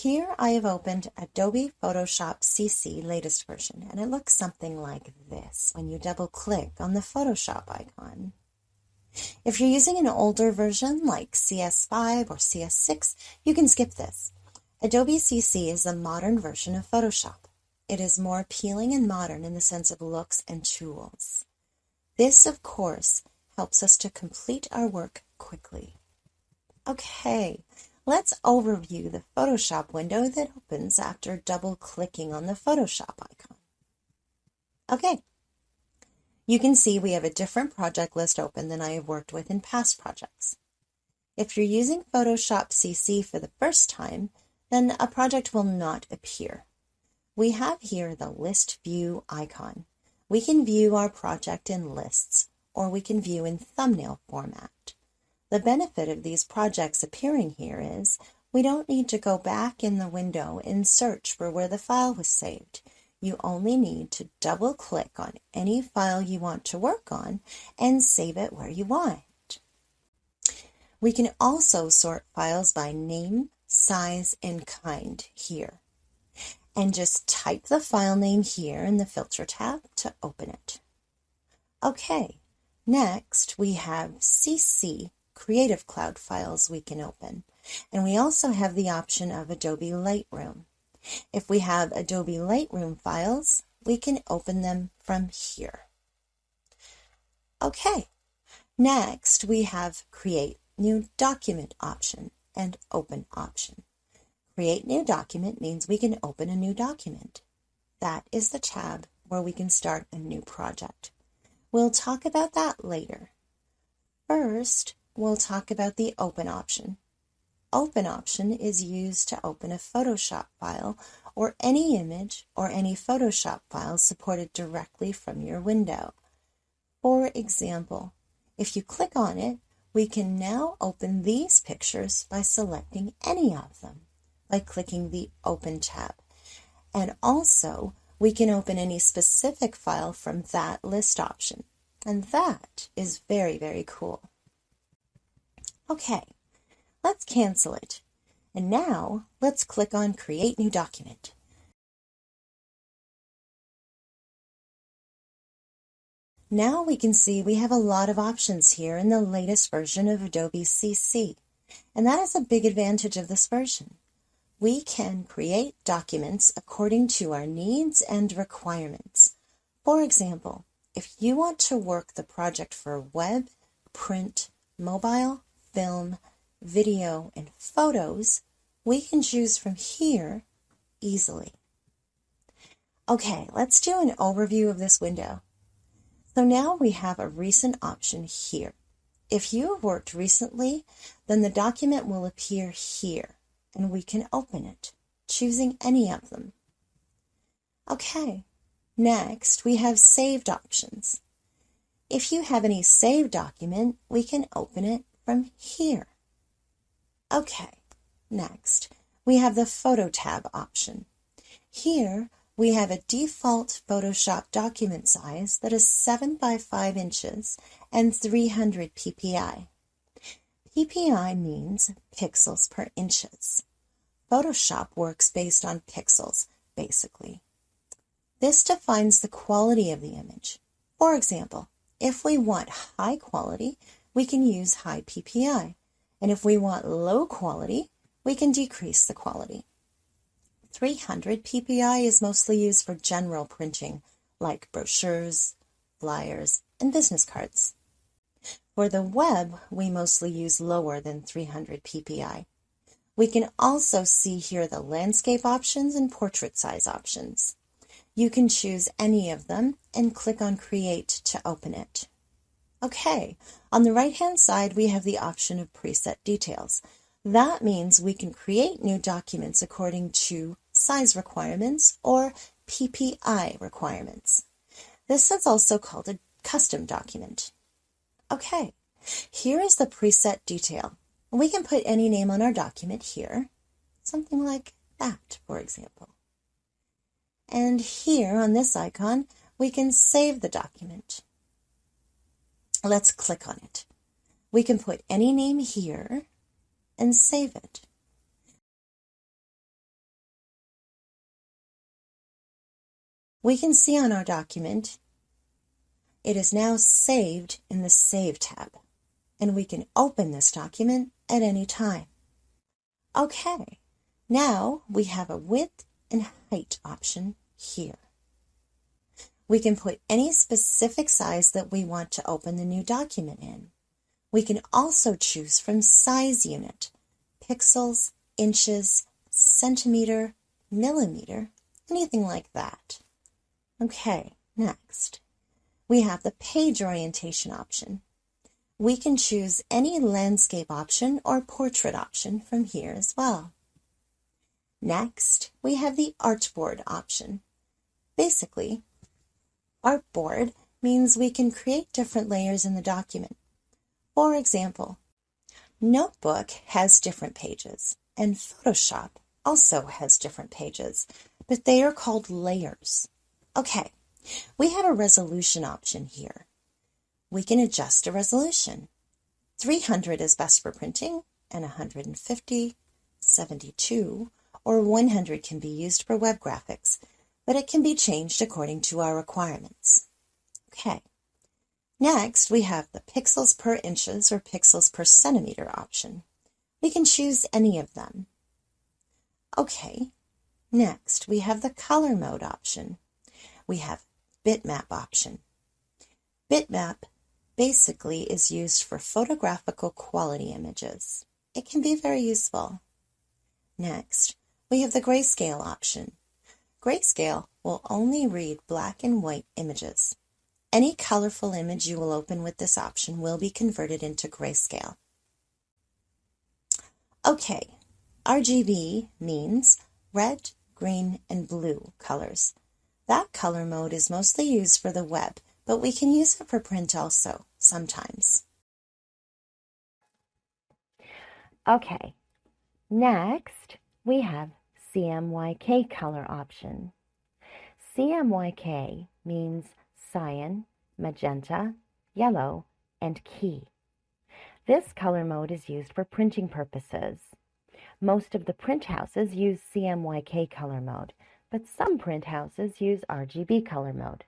Here I have opened Adobe Photoshop CC latest version, and it looks something like this when you double click on the Photoshop icon. If you're using an older version like CS5 or CS6, you can skip this. Adobe CC is the modern version of Photoshop. It is more appealing and modern in the sense of looks and tools. This, of course, helps us to complete our work quickly. Okay, let's overview the Photoshop window that opens after double-clicking on the Photoshop icon. Okay, you can see we have a different project list open than I have worked with in past projects. If you're using Photoshop CC for the first time, then a project will not appear. We have here the List View icon. We can view our project in lists, or we can view in thumbnail format. The benefit of these projects appearing here is we don't need to go back in the window and search for where the file was saved. You only need to double click on any file you want to work on and save it where you want. We can also sort files by name, size, and kind here. And just type the file name here in the Filter tab to open it. Okay, next we have CC Creative Cloud files we can open, and we also have the option of Adobe Lightroom. If we have Adobe Lightroom files, we can open them from here. Okay, next we have Create New Document option and Open option. Create New Document means we can open a new document. That is the tab where we can start a new project. We'll talk about that later. First, we'll talk about the Open option. Open option is used to open a Photoshop file or any image or any Photoshop file supported directly from your window. For example, if you click on it, we can now open these pictures by selecting any of them by clicking the Open tab. And also, we can open any specific file from that list option. And that is very, very cool. Okay, let's cancel it. And now, let's click on Create New Document. Now we can see we have a lot of options here in the latest version of Adobe CC. And that is a big advantage of this version. We can create documents according to our needs and requirements. For example, if you want to work the project for web, print, mobile, film, video, and photos, we can choose from here easily. Okay, let's do an overview of this window. So now we have a recent option here. If you have worked recently, then the document will appear here, and we can open it, choosing any of them. Okay, next we have saved options. If you have any saved document, we can open it from here. Okay, next we have the Photo tab option. Here we have a default Photoshop document size that is 7 by 5 inches and 300 ppi. ppi means pixels per inches. Photoshop works based on pixels, basically. This defines the quality of the image. For example, if we want high quality, we can use high ppi. And if we want low quality, we can decrease the quality. 300 ppi is mostly used for general printing, like brochures, flyers, and business cards. For the web, we mostly use lower than 300 ppi. We can also see here the landscape options and portrait size options. You can choose any of them and click on Create to open it. Okay, on the right-hand side, we have the option of preset details. That means we can create new documents according to size requirements or PPI requirements. This is also called a custom document. Okay, here is the preset detail. We can put any name on our document here, something like that, for example. And here on this icon, we can save the document. Let's click on it. We can put any name here and save it. we can see on our document it is now saved in the Save tab, and we can open this document at any time. Okay, now we have a width and height option here. We can put any specific size that we want to open the new document in. We can also choose from size unit, pixels, inches, centimeter, millimeter, anything like that. Okay, next, we have the page orientation option. We can choose any landscape option or portrait option from here as well. Next, we have the artboard option. Basically, artboard means we can create different layers in the document. For example, Notebook has different pages, and Photoshop also has different pages, but they are called layers. Okay, we have a resolution option here. We can adjust a resolution. 300 is best for printing, and 150, 72, or 100 can be used for web graphics, but it can be changed according to our requirements. Okay. Next, we have the pixels per inches or pixels per centimeter option. We can choose any of them. Okay. Next, we have the color mode option. We have bitmap option. Bitmap basically is used for photographical quality images. It can be very useful. Next, we have the grayscale option. Grayscale will only read black and white images. Any colorful image you will open with this option will be converted into grayscale. Okay, RGB means red, green, and blue colors. That color mode is mostly used for the web, but we can use it for print also, sometimes. Okay, next we have CMYK color option. CMYK means cyan, magenta, yellow, and key. This color mode is used for printing purposes. Most of the print houses use CMYK color mode, but some print houses use RGB color mode.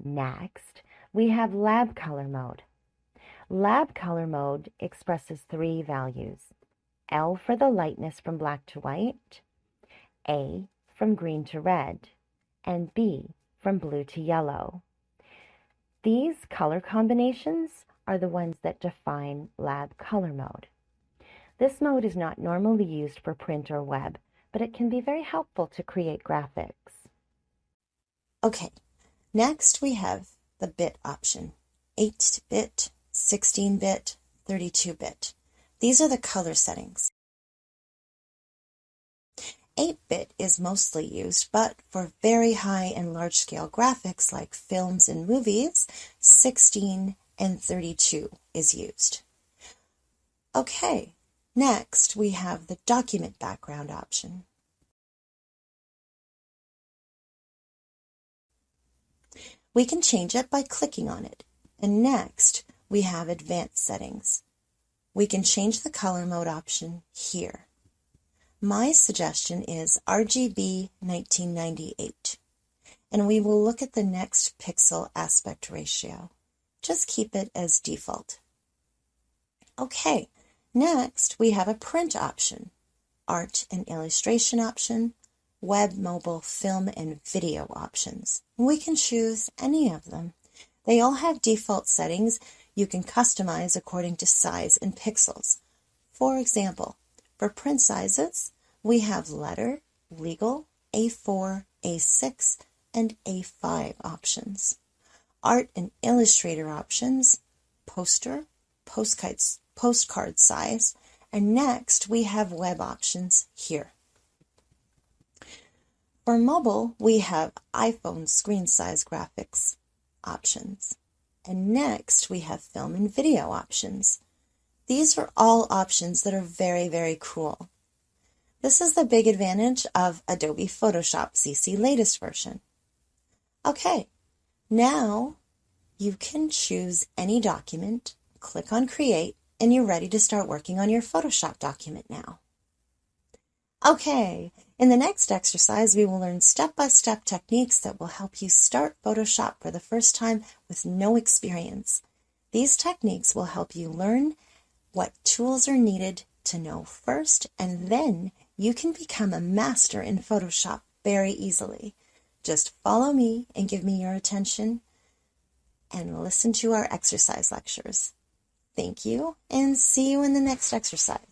Next, we have lab color mode. Lab color mode expresses three values: L for the lightness from black to white, A from green to red, and B from blue to yellow. These color combinations are the ones that define lab color mode. This mode is not normally used for print or web, but it can be very helpful to create graphics. Okay, next we have the bit option. 8-bit, 16-bit, 32-bit. These are the color settings. 8-bit is mostly used, but for very high and large-scale graphics like films and movies, 16 and 32 is used. Okay, next we have the document background option. We can change it by clicking on it. And next, we have advanced settings. We can change the color mode option here. My suggestion is RGB 1998, and we will look at the next pixel aspect ratio. Just keep it as default. Okay, next we have a print option, art and illustration option, web, mobile, film, and video options. We can choose any of them. They all have default settings you can customize according to size and pixels. For example, for print sizes, we have letter, legal, A4, A6, and A5 options. Art and illustrator options, poster, postcard size, and next we have web options here. For mobile, we have iPhone screen size graphics options. And next we have film and video options. These are all options that are very, very cool. This is the big advantage of Adobe Photoshop CC latest version. Okay, now you can choose any document, click on Create, and you're ready to start working on your Photoshop document now. Okay, in the next exercise, we will learn step-by-step techniques that will help you start Photoshop for the first time with no experience. These techniques will help you learn what tools are needed to know first, and then you can become a master in Photoshop very easily. Just follow me and give me your attention and listen to our exercise lectures. Thank you, and see you in the next exercise.